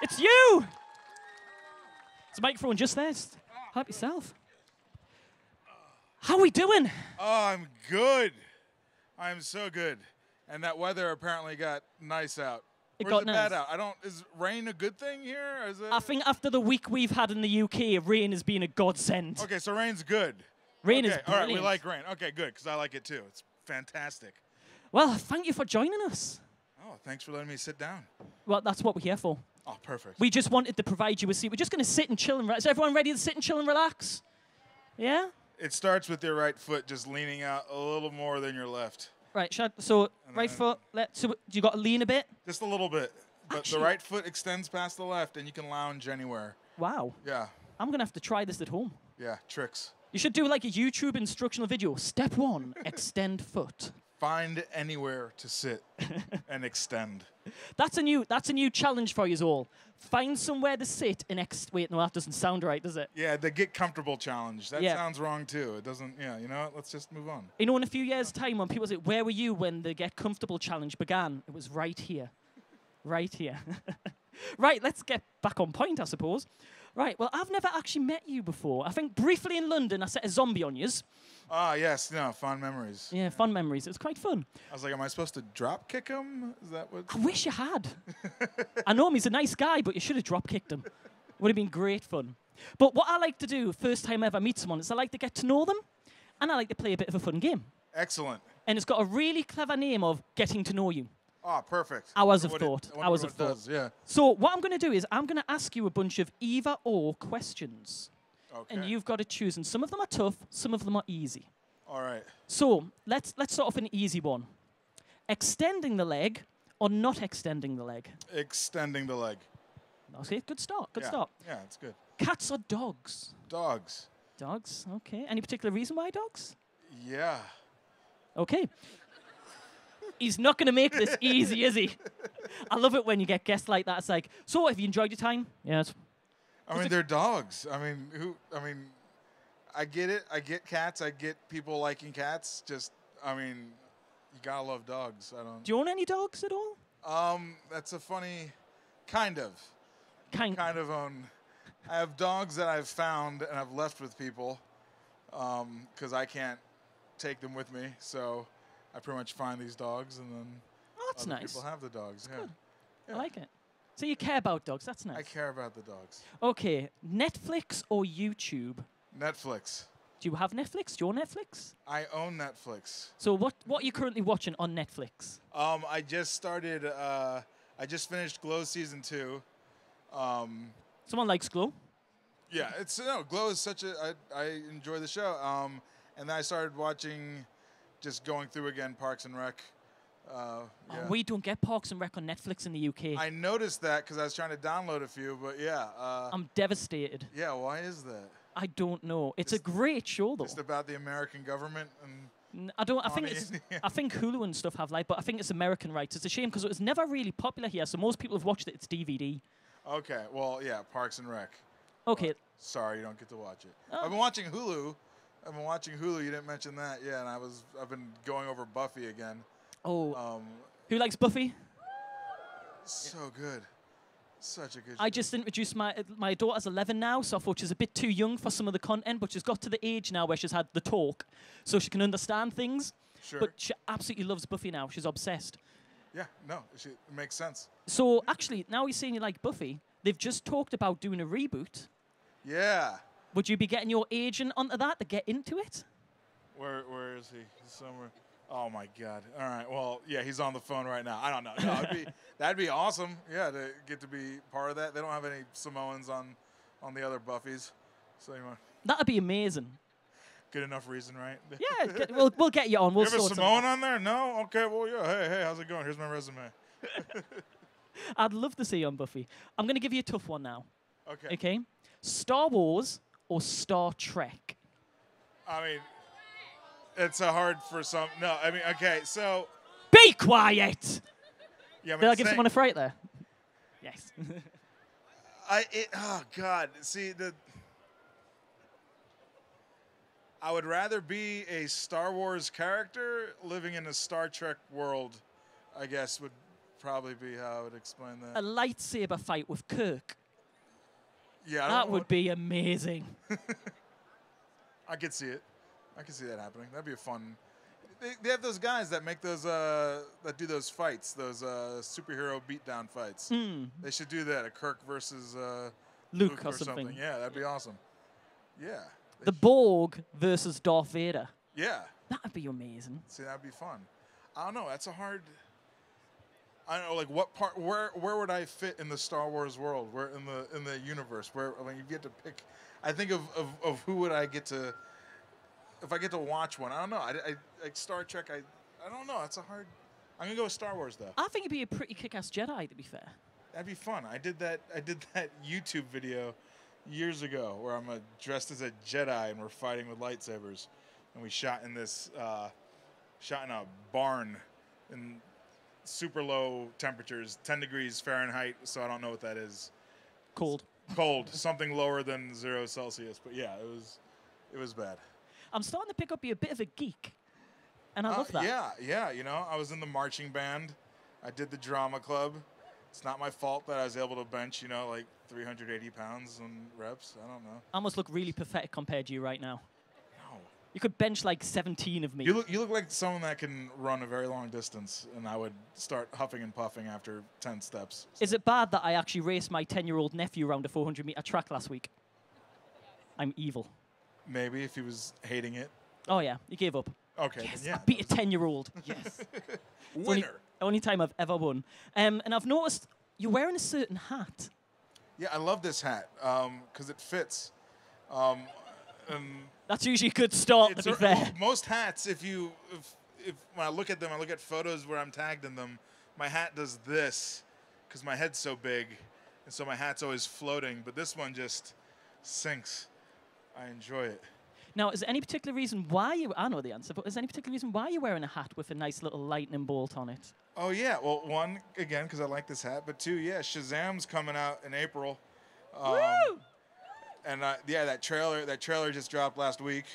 It's you! There's a microphone just there. Just help yourself. How we doing? Oh, I'm good. I'm so good. And that weather apparently got nice out. It Or got is it bad nice. out? Is rain a good thing here? Or is it? I think after the week we've had in the UK, rain has been a godsend. Okay, so rain's good. Rain is Okay, all right, we brilliant. like rain. Okay, good, because I like it too. It's fantastic. Well, thank you for joining us. Oh, thanks for letting me sit down. Well, that's what we're here for. Oh, perfect. We just wanted to provide you a seat. We're just going to sit and chill and relax. Is everyone ready to sit and chill and relax? Yeah? It starts with your right foot just leaning out a little more than your left. Right, so right then- foot, so you got to lean a bit? Just a little bit. But Actually- the right foot extends past the left, and you can lounge anywhere. Wow. Yeah, I'm going to have to try this at home. yeah, tricks. You should do like a YouTube instructional video. Step 1, extend foot. Find anywhere to sit and extend. That's a new challenge for you all. Find somewhere to sit and wait, no, that doesn't sound right, does it? Yeah, the get comfortable challenge. That Yeah. sounds wrong too. It doesn't, yeah, you know what? Let's just move on. You know, in a few years' time, when people say, where were you when the Get Comfortable challenge began? It was right here. Right here. Right, let's get back on point, I suppose. Right, well, I've never actually met you before. I think briefly in London, I set a zombie on yous. Ah, yes, no, fond memories. Yeah, fun memories. It was quite fun. I was like, am I supposed to drop kick him? Is that what? I wish you had. I know him, he's a nice guy, but you should have drop-kicked him. Would have been great fun. But what I like to do, first time I ever meet someone, is I like to get to know them, and I like to play a bit of a fun game. Excellent. And it's got a really clever name of Getting to Know You. Ah, perfect. Hours of What it- thought. I wonder Hours what of it thought. does, yeah. So what I'm going to do is I'm going to ask you a bunch of either-or questions. Okay. And you've got to choose. And some of them are tough, some of them are easy. All right. So let's start off with an easy one. Extending the leg or not extending the leg? Extending the leg. Okay, good start, good Yeah. start. Yeah, it's good. Cats or dogs? Dogs. Dogs, okay. Any particular reason why dogs? Yeah. Okay. He's not going to make this easy, is he? I love it when you get guests like that. It's like, so have you enjoyed your time? Yes. I mean, they're dogs. I mean, I get it. I get cats. I get people liking cats. Just, I mean, you gotta love dogs. I don't. Do you own any dogs at all? That's a funny, kind of. Kind Kind of own. I have dogs that I've found and I've left with people, because I can't take them with me. So I pretty much find these dogs and then Oh, that's other nice. people have the dogs. Yeah. good. Yeah. I like it. So you care about dogs. That's nice. I care about the dogs. Okay, Netflix or YouTube? Netflix. Do you have Netflix? Do you own Netflix? I own Netflix. So what are you currently watching on Netflix? I just started. I just finished Glow season 2. Someone likes Glow. Yeah, Glow is such a. I enjoy the show. And then I started watching, just going through again Parks and Rec. Yeah. Oh, we don't get Parks and Rec on Netflix in the UK. I noticed that because I was trying to download a few, but yeah. I'm devastated. Yeah, why is that? I don't know. It's a great show though. Just about the American government and. I don't. I think Money. it's. I think Hulu and stuff have but I think it's American rights. It's a shame because it was never really popular here. So most people have watched it. It's DVD. Okay, well, yeah, Parks and Rec. Okay. Sorry, you don't get to watch it. Oh. I've been watching Hulu. You didn't mention that. Yeah, and I've been going over Buffy again. Oh. Who likes Buffy? So good. Such a good I show. just introduced my daughter's 11 now, so I thought she's a bit too young for some of the content, but she's got to the age now where she's had the talk, so she can understand things. Sure. But she absolutely loves Buffy now. She's obsessed. Yeah, no, it makes sense. So actually, now you're saying you like Buffy, they've just talked about doing a reboot. Yeah. Would you be getting your agent onto that to get into it? Where is he? He's somewhere. Oh my God. All right. Well, yeah, he's on the phone right now. I don't know. No, that'd be awesome. Yeah, to get to be part of that. They don't have any Samoans on the other Buffys, so you want That'd be amazing. good enough reason, right? Yeah, we'll get you on. We'll You have a sort Samoan something. on there? No. Okay. Well, yeah. Hey, how's it going? Here's my resume. I'd love to see you on Buffy. I'm going to give you a tough one now. Okay. Okay? Star Wars or Star Trek? I mean, it's a hard for some. No, I mean, okay. So Be quiet! yeah. Did I give someone a fright there? Yes. Oh God. See I would rather be a Star Wars character living in a Star Trek world, I guess, would probably be how I would explain A that. lightsaber fight with Kirk. Yeah, I don't That know would be amazing. I could see it. I could see that happening. That'd be a fun. They have those guys that make those that do those fights, those superhero beatdown fights. They should do that. A Kirk versus Luke or something. Yeah, that'd be awesome. Yeah. The Borg versus Darth Vader. Yeah. That'd be amazing. See, that'd be fun. I don't know. That's a hard. I don't know, like what part? Where would I fit in the Star Wars world? Where in the universe? Where when you get to pick, I think of who would I get to. If I get to watch one, I don't know. I like Star Trek. I don't know. It's a hard. I'm gonna go with Star Wars though. I think it'd be a pretty kick-ass Jedi, to be fair. That'd be fun. I did that YouTube video years ago where I'm dressed as a Jedi and we're fighting with lightsabers, and we shot in this shot in a barn in super low temperatures, 10 degrees Fahrenheit. So I don't know what that is. Cold. Cold. Something lower than 0 Celsius. But yeah, it was bad. I'm starting to pick up you're a bit of a geek, and I love that. Yeah. You know, I was in the marching band. I did the drama club. It's not my fault that I was able to bench, you know, like 380 pounds in reps. I don't know. I almost look really pathetic compared to you right now. No. You could bench like 17 of me. You look like someone that can run a very long distance, and I would start huffing and puffing after 10 steps. So. Is it bad that I actually raced my 10-year-old nephew around a 400-meter track last week? I'm evil. Maybe if he was hating it. Oh, yeah. You gave up. Okay. Yes, then yeah. I beat a 10-year-old. Yes. Winner. Only time I've ever won. And I've noticed you're wearing a certain hat. Yeah, I love this hat because it fits. That's usually a good start, to be fair. Most hats, if when I look at them, I look at photos where I'm tagged in them, my hat does this because my head's so big, and so my hat's always floating. But this one just sinks. I enjoy it. Now, is there any particular reason why I know the answer, but is there any particular reason why you're wearing a hat with a nice little lightning bolt on it? Oh, yeah. Well, one, again, because I like this hat. But two, yeah, SHAZAM's coming out in April. Woo! And yeah, that trailer just dropped last week.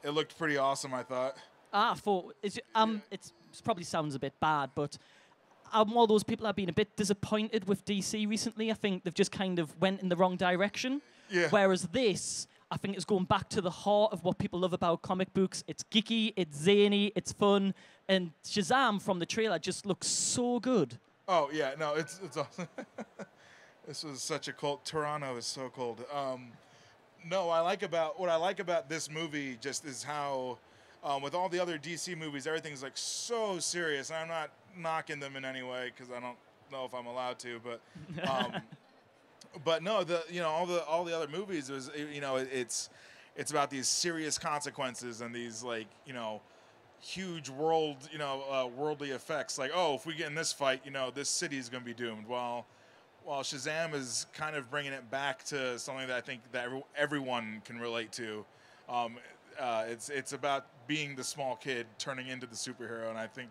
It looked pretty awesome, I thought. It probably sounds a bit bad, but I'm one of those people that have been a bit disappointed with DC recently. I think they've just kind of went in the wrong direction. Yeah. Whereas this, I think it's going back to the heart of what people love about comic books. It's geeky, it's zany, it's fun, and SHAZAM from the trailer just looks so good. Oh yeah, no, it's awesome. This was such a cold. Toronto is so cold. No, what I like about this movie just is how, with all the other DC movies, everything's like so serious. And I'm not knocking them in any way because I don't know if I'm allowed to, but. But no, all the other movies was it's about these serious consequences and these like huge worldly effects. Like, oh, if we get in this fight, this city is going to be doomed. While SHAZAM is kind of bringing it back to something that I think that everyone can relate to. It's about being the small kid turning into the superhero, and I think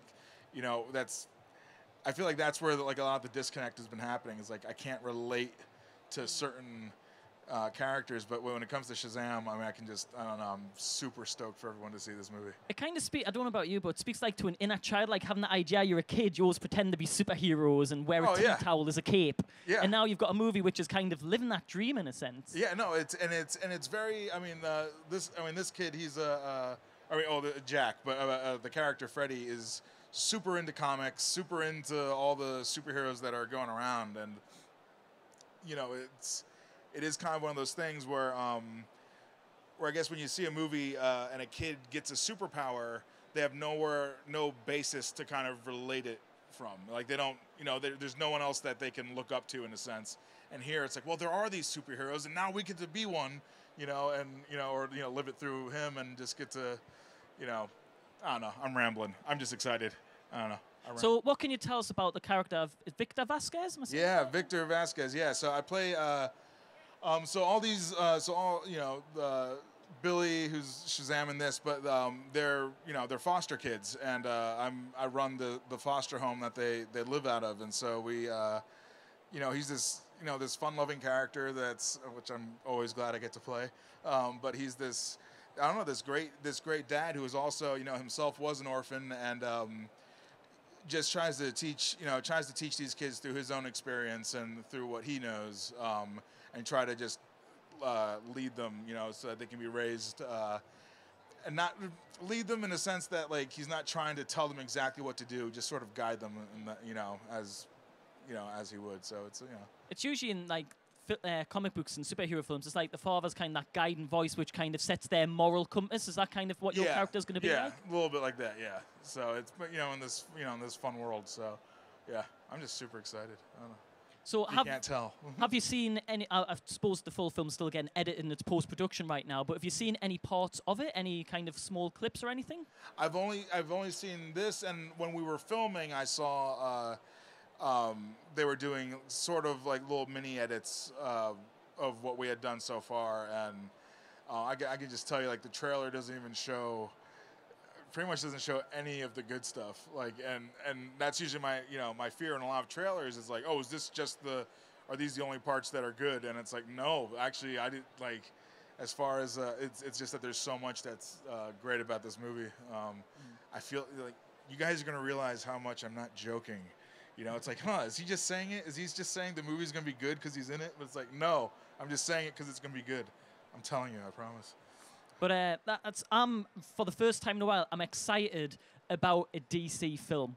I feel like that's where like a lot of the disconnect has been happening. Is like I can't relate to certain characters, but when it comes to SHAZAM, I mean, I don't know, I'm super stoked for everyone to see this movie. It kind of I don't know about you, but it speaks like to an inner child, like having the idea you're a kid, you always pretend to be superheroes and wear a tea towel as a cape. Yeah. And now you've got a movie which is kind of living that dream in a sense. Yeah, no, it's very, I mean, this kid, he's Jack, but the character Freddy is super into comics, super into all the superheroes that are going around, and it is kind of one of those things where I guess when you see a movie and a kid gets a superpower, they have no basis to kind of relate it from. Like they don't, there's no one else that they can look up to in a sense. And here it's like, well, there are these superheroes, and now we get to be one, or live it through him and just get to, I don't know. I'm rambling. I'm just excited. I don't know. So what can you tell us about the character of Victor Vasquez? Yeah, Victor Vasquez. Yeah, so I play. Billy, who's SHAZAM in this, but they're foster kids, and I run the foster home that they live out of, and so we, he's this fun-loving character which I'm always glad I get to play, but he's this. I don't know, this great dad who is also himself was an orphan and. just tries to teach these kids through his own experience and through what he knows, and try to just lead them, so that they can be raised, and not lead them in a sense that like he's not trying to tell them exactly what to do, just sort of guide them, as he would. So It's usually in like comic books and superhero films. It's like the father's kind of that guiding voice, which kind of sets their moral compass. Is that kind of what your character's going to be like? Yeah, a little bit like that. Yeah. So it's in this fun world. So yeah, I'm just super excited. I don't know. So you can't tell. Have you seen any? I suppose the full film's still getting edited in its post-production right now. But have you seen any parts of it? Any kind of small clips or anything? I've only seen this, and when we were filming, I saw they were doing sort of like little mini edits of what we had done so far, and I can just tell you, like, the trailer doesn't even show. Pretty much doesn't show any of the good stuff, like, and that's usually my fear in a lot of trailers is like, oh, is this just are these the only parts that are good? And it's like, no, actually, I did, like, as far as it's just that there's so much that's great about this movie. I feel like you guys are gonna realize how much I'm not joking. It's like, is he just saying it? Is he just saying the movie's gonna be good because he's in it? But it's like, no, I'm just saying it because it's gonna be good. I'm telling you, I promise. But that's for the first time in a while, I'm excited about a DC film,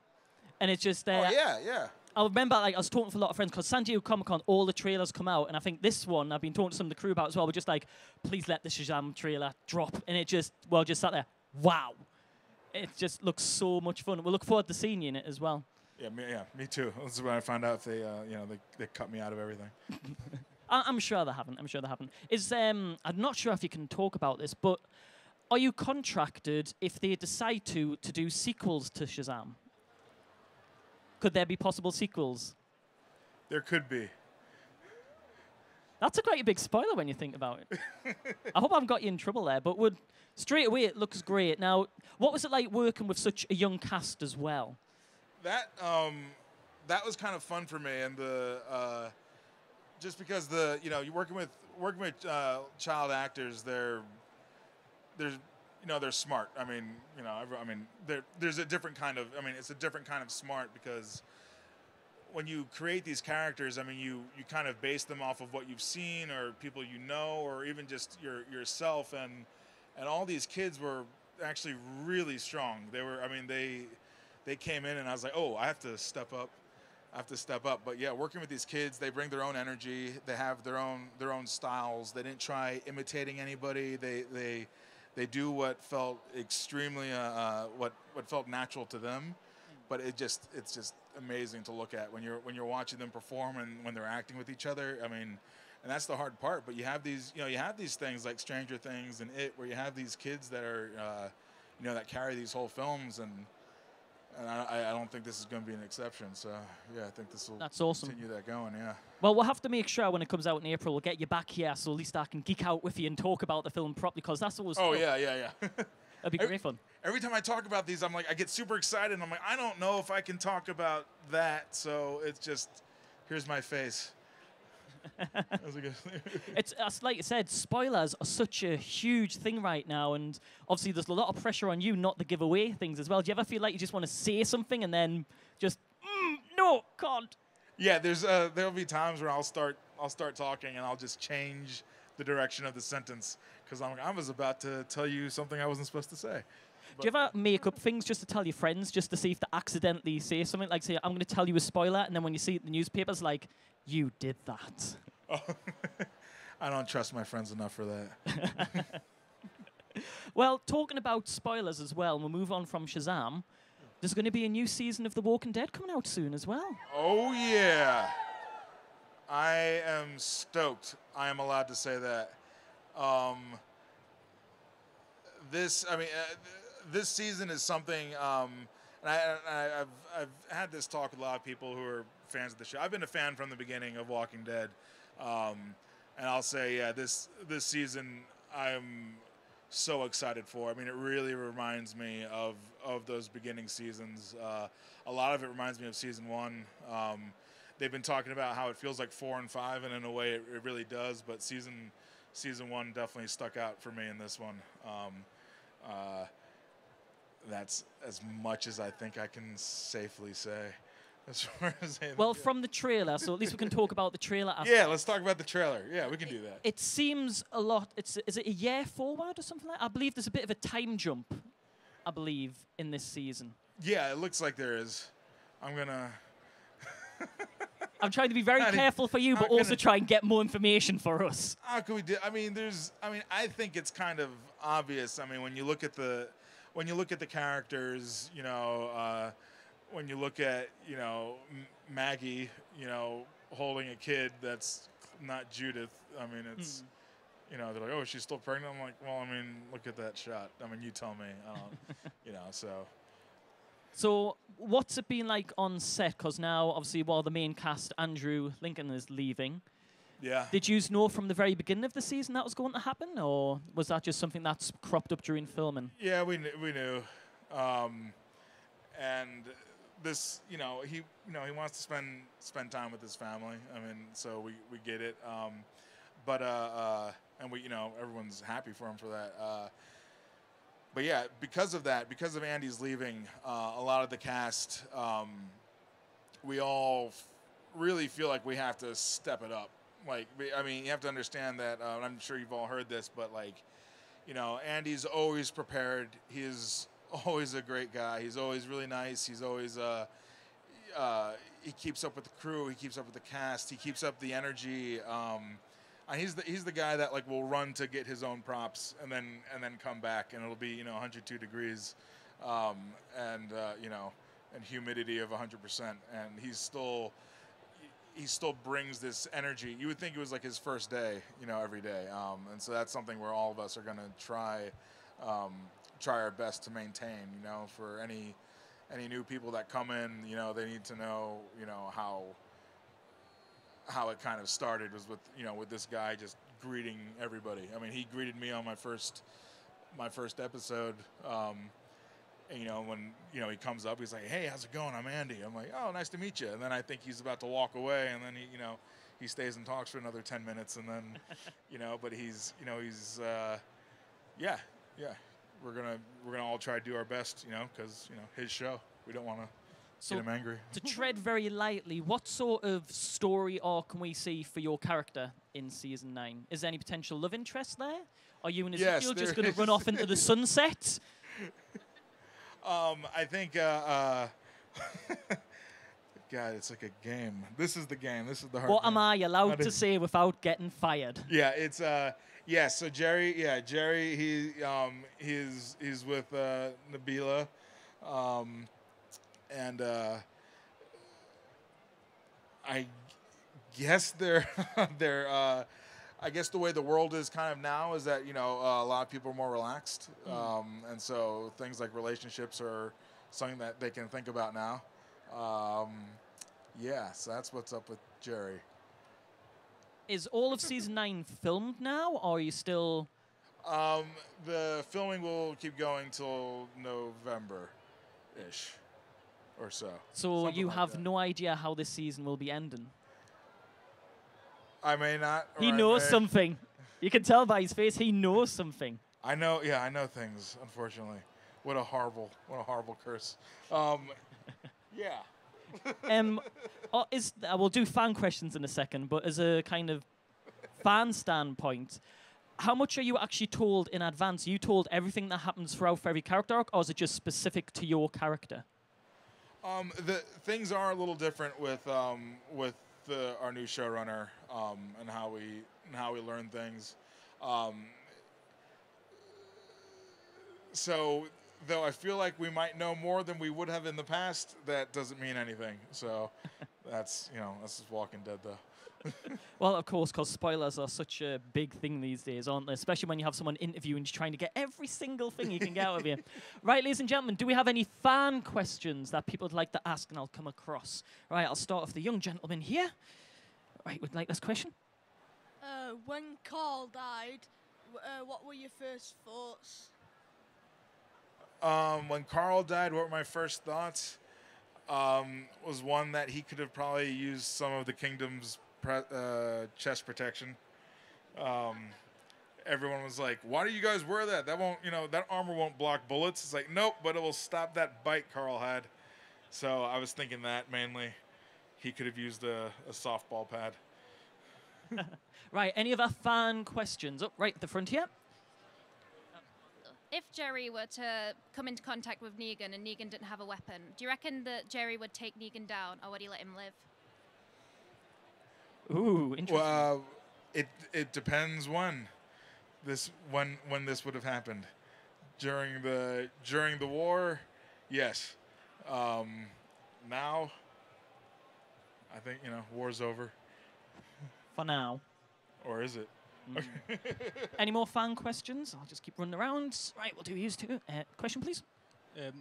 and it's just yeah. I remember, like, I was talking to a lot of friends because San Diego Comic-Con, all the trailers come out, and I think this one I've been talking to some of the crew about as well. We're just like, please let the SHAZAM trailer drop, and it just sat there. Wow, it just looks so much fun. We'll look forward to seeing you in it as well. Yeah, me too. This is when I found out they cut me out of everything. I'm sure they haven't. I'm not sure if you can talk about this, but are you contracted if they decide to do sequels to SHAZAM? Could there be possible sequels? There could be. That's a quite a big spoiler when you think about it. I hope I haven't got you in trouble there, but straight away it looks great. Now, what was it like working with such a young cast as well? That was kind of fun for me, and just because you're working with child actors, they're smart. There's a different kind of. It's a different kind of smart because when you create these characters, you kind of base them off of what you've seen or people or even just yourself, and all these kids were actually really strong. They came in and I was like, oh, I have to step up. But yeah, working with these kids, they bring their own energy. They have their own styles. They didn't try imitating anybody. They do what felt extremely what felt natural to them. But it's just amazing to look at when you're watching them perform and when they're acting with each other. And that's the hard part. But you have these things like Stranger Things and It, where you have these kids that are that carry these whole films, and I don't think this is going to be an exception. So, yeah, I think this will continue that going, yeah. Well, we'll have to make sure when it comes out in April, we'll get you back here so at least I can geek out with you and talk about the film properly, because that's always Oh, tough. yeah. That'd be great fun. Every time I talk about these, I get super excited, and I'm like, I don't know if I can talk about that, so it's just, here's my face. It's like you said, spoilers are such a huge thing right now, and obviously there's a lot of pressure on you not to give away things as well. Do you ever feel like you just want to say something and then just no, can't? Yeah, there'll be times where I'll start talking and I'll just change the direction of the sentence because I was about to tell you something I wasn't supposed to say. Do you ever make up things just to tell your friends, just to see if they accidentally say something? Like, say, I'm going to tell you a spoiler, and then when you see it in the newspapers, like, you did that. Oh, I don't trust my friends enough for that. Well, talking about spoilers as well, we'll move on from SHAZAM. There's going to be a new season of The Walking Dead coming out soon as well. Oh, yeah. I am stoked. I am allowed to say that. This season is something, and I've had this talk with a lot of people who are fans of the show. I've been a fan from the beginning of Walking Dead, and I'll say, yeah, this season I'm so excited for. It really reminds me of those beginning seasons. A lot of it reminds me of season 1. They've been talking about how it feels like 4 and 5, and in a way it really does. But season 1 definitely stuck out for me in this one. that's as much as I think I can safely say. As far as Well, from the trailer, so at least we can talk about the trailer. yeah, let's talk about the trailer. Yeah, we can do that. It seems a lot. Is it a year forward or something like that? I believe there's a bit of a time jump, I believe, in this season. Yeah, it looks like there is. I'm trying to be very careful for you, but also try and get more information for us. How can we do? I mean, I think it's kind of obvious. I mean, when you look at the characters, when you look at, Maggie, holding a kid that's not Judith. I mean, it's, they're like, oh, she's still pregnant. I'm like, well, I mean, look at that shot. I mean, you tell me. I don't, so. So what's it been like on set? Because now, obviously, while the main cast, Andrew Lincoln, is leaving. Yeah. Did you know from the very beginning of the season that was going to happen, or was that just something that's cropped up during filming? Yeah, we knew. And this, he wants to spend time with his family. I mean, so we get it. And we, everyone's happy for him for that. But yeah, because of Andy's leaving, a lot of the cast, we all really feel like we have to step it up. Like, I mean, you have to understand that, and I'm sure you've all heard this, but like, Andy's always prepared. He's always a great guy. He's always really nice. He's always, he keeps up with the crew. He keeps up with the cast. He keeps up the energy. And he's the guy that like will run to get his own props and then come back, and it'll be 102 degrees, and humidity of 100%, and he still brings this energy. You would think it was like his first day, every day, and so that's something where all of us are going to try our best to maintain. For any new people that come in, they need to know how it kind of started was with this guy just greeting everybody. I mean, he greeted me on my first episode. And, when he comes up, he's like, "Hey, how's it going? I'm Andy." I'm like, "Oh, nice to meet you." And then I think he's about to walk away, and then he stays and talks for another 10 minutes, and then but he's yeah. We're gonna all try to do our best, because his show. We don't want to. So get him angry. To tread very lightly, what sort of story arc can we see for your character in season 9? Is there any potential love interest there? Are you and Ezekiel just going to run off into the sunset? I think, God, it's like a game. This is the game. This is the hard What game. am I allowed to say without getting fired? Yeah, it's so Jerry, he's with Nabila. And I guess I guess the way the world is kind of now is that a lot of people are more relaxed, and so things like relationships are something that they can think about now. So that's what's up with Jerry. Is all of season 9 filmed now, or are you still? The filming will keep going till November-ish. Or so. So Something you like have that. no idea how this season will be ending? I may not. He knows something. You can tell by his face he knows something. I know things, unfortunately. What a horrible curse. We'll do fan questions in a second, but as a kind of fan standpoint, how much are you actually told in advance? Are you told everything that happens throughout for every character arc, or is it just specific to your character? The things are a little different with our new showrunner, and how we learn things. So though I feel like we might know more than we would have in the past, that doesn't mean anything. So that's just Walking Dead though. Well, of course, because spoilers are such a big thing these days, aren't they? Especially when you have someone interviewing, trying to get every single thing you can get out of you. Right, ladies and gentlemen, do we have any fan questions that people would like to ask and I'll come across? Right, I'll start off the young gentleman here. Right, would like this question? When Carl died, what were your first thoughts? When Carl died, what were my first thoughts? Was one that he could have probably used some of the kingdom's chest protection. everyone was like, "Why do you guys wear that? That won't, that armor won't block bullets." It's like, nope, but it will stop that bite Carl had. So I was thinking that mainly. He could have used a softball pad. Right, any other fan questions? Oh, right at the front here. If Jerry were to come into contact with Negan and Negan didn't have a weapon, do you reckon that Jerry would take Negan down, or would he let him live? Ooh, interesting. Well, it depends when this would have happened. During the war, yes. Now, I think war's over. For now. Or is it? Any more fan questions? I'll just keep running around. Right, we'll do these two. Question, please.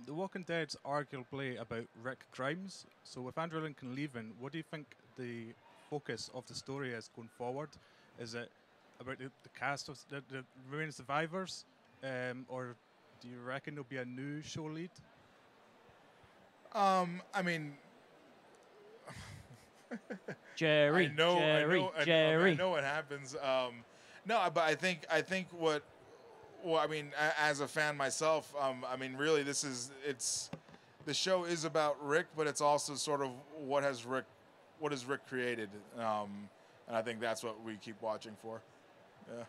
The Walking Dead's arguably about Rick Grimes. So with Andrew Lincoln leaving, what do you think the focus of the story is going forward? Is it about the cast of the remaining survivors? Or do you reckon there'll be a new show lead? I mean... Jerry. I know what happens. No, but I think what I mean, as a fan myself, I mean, really, the show is about Rick, but it's also sort of what has Rick created, and I think that's what we keep watching for. Yeah,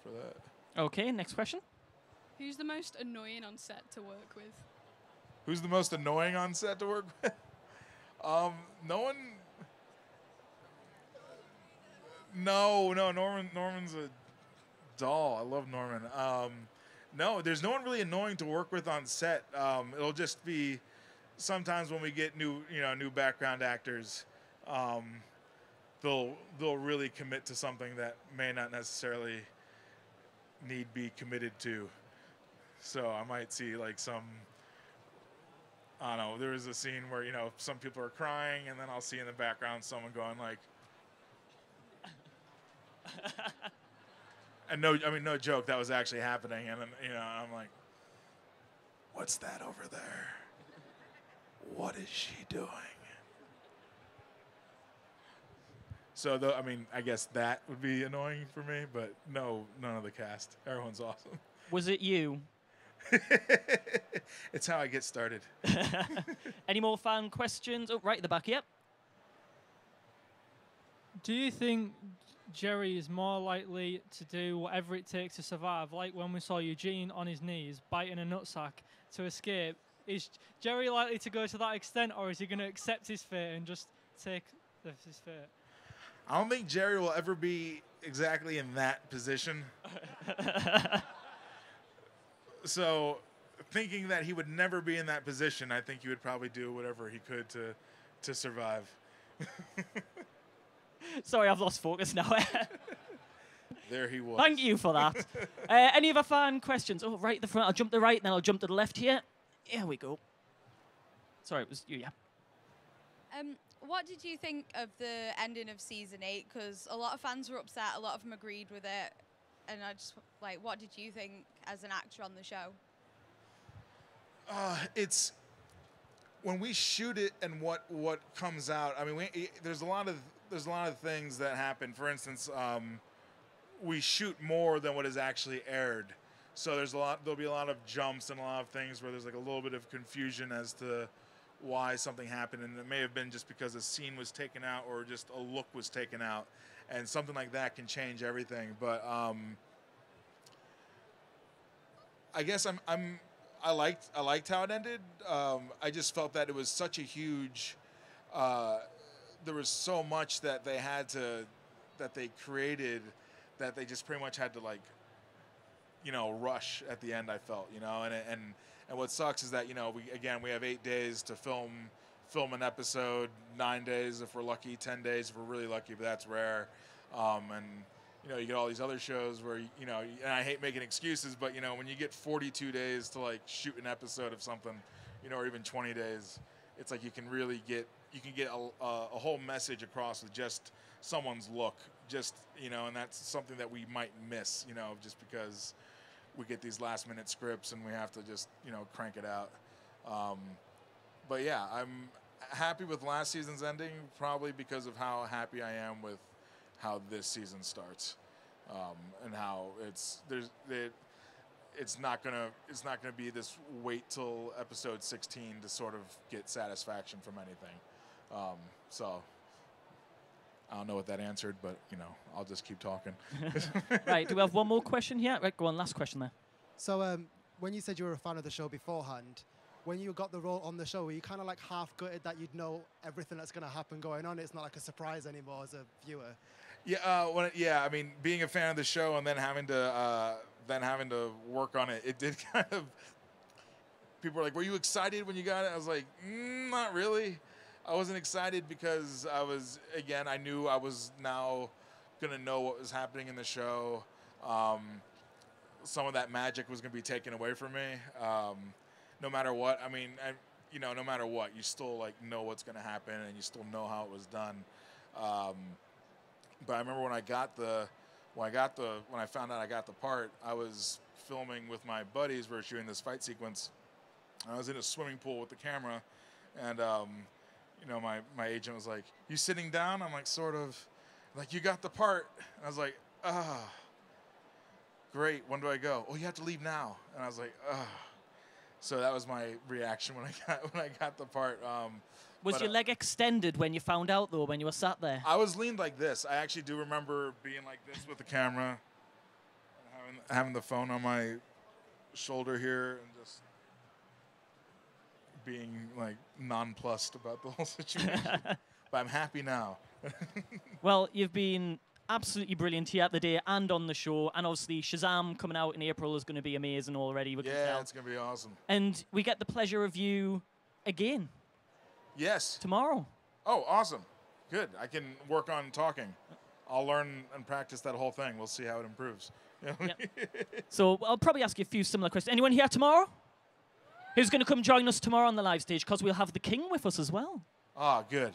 for that. Okay, next question. Who's the most annoying on set to work with? Who's the most annoying on set to work with? No one. No, Norman's a doll. I love Norman. No, there's no one really annoying to work with on set. It'll just be sometimes when we get new background actors, they'll really commit to something that may not necessarily need be committed to. So I might see like some. I don't know. There was a scene where some people are crying, and then I'll see in the background someone going like. And no joke, that was actually happening. And then, I'm like, what's that over there? What is she doing? So, I guess that would be annoying for me, but no, none of the cast. Everyone's awesome. Was it you? It's how I get started. Any more fan questions? Oh, right at the back, yep. Do you think Jerry is more likely to do whatever it takes to survive, like when we saw Eugene on his knees biting a nutsack to escape? Is Jerry likely to go to that extent, or is he going to accept his fate and just take his fate? I don't think Jerry will ever be exactly in that position. So, thinking that he would never be in that position, I think he would probably do whatever he could to survive. Sorry, I've lost focus now. There he was. Thank you for that. Any other fan questions? Oh, right at the front. I'll jump to the right, then I'll jump to the left here. Here we go. Sorry, it was you, yeah. What did you think of the ending of season 8? Because a lot of fans were upset, a lot of them agreed with it. And I just, what did you think as an actor on the show? It's when we shoot it and what comes out. I mean, there's a lot of things that happen. For instance, we shoot more than what is actually aired. So there'll be a lot of jumps and a lot of things where there's like a little bit of confusion as to why something happened, and it may have been just because a scene was taken out or just a look was taken out, and something like that can change everything. But I guess I liked how it ended. I just felt that it was such a huge. There was so much that they created that they just pretty much had to rush at the end. I felt, and what sucks is that we have 8 days to film an episode, 9 days if we're lucky, 10 days if we're really lucky, but that's rare. And you get all these other shows where and I hate making excuses, but when you get 42 days to shoot an episode of something, or even 20 days, it's like you can get a whole message across with just someone's look, and that's something that we might miss, just because we get these last minute scripts and we have to just crank it out. But yeah, I'm happy with last season's ending, probably because of how happy I am with how this season starts. and how it's not gonna be this wait till episode 16 to sort of get satisfaction from anything. So I don't know what that answered, but I'll just keep talking. Right, do we have one more question here? Right, go on, last question there. So when you said you were a fan of the show beforehand, when you got the role on the show, were you kind of like half gutted that you'd know everything that's going to happen going on? It's not like a surprise anymore as a viewer. Yeah, I mean, being a fan of the show and then having to work on it, it did kind of. People were like, "Were you excited when you got it?" I was like, "Not really." I wasn't excited because I knew I was now gonna know what was happening in the show. Some of that magic was gonna be taken away from me. No matter what, I mean, no matter what, you still like know what's gonna happen and you still know how it was done. But I remember when I found out I got the part, I was filming with my buddies. We were shooting this fight sequence. I was in a swimming pool with the camera, and my agent was like, "You sitting down?" I'm like, "Sort of." Like, "You got the part." And I was like, great. When do I go? "Oh, you have to leave now." And I was like, So that was my reaction when I got the part. Was your leg extended when you found out, though, when you were sat there? I was leaned like this. I actually do remember being like this with the camera, and having the phone on my shoulder here, and just being like nonplussed about the whole situation. But I'm happy now. Well, you've been absolutely brilliant here today and on the show, and obviously Shazam coming out in April is going to be amazing already. We can tell. It's going to be awesome. And we get the pleasure of you again. Yes. Tomorrow. Oh, awesome. Good. I can work on talking. I'll learn and practice that whole thing. We'll see how it improves. Yep. So I'll probably ask you a few similar questions. Anyone here tomorrow? Who's going to come join us tomorrow on the live stage? Because we'll have the King with us as well. Good.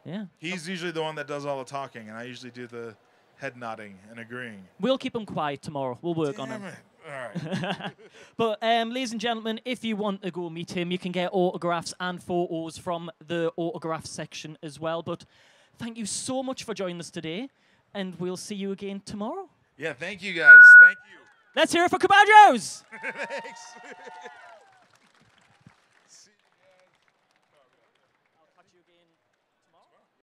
Yeah. He's usually the one that does all the talking, and I usually do the head nodding and agreeing. We'll keep him quiet tomorrow. We'll work on him. Damn it. All right. But, ladies and gentlemen, if you want to go meet him, you can get autographs and photos from the autograph section as well. But thank you so much for joining us today, and we'll see you again tomorrow. Yeah, thank you guys. Thank you. Let's hear it for Cabadros! Thanks.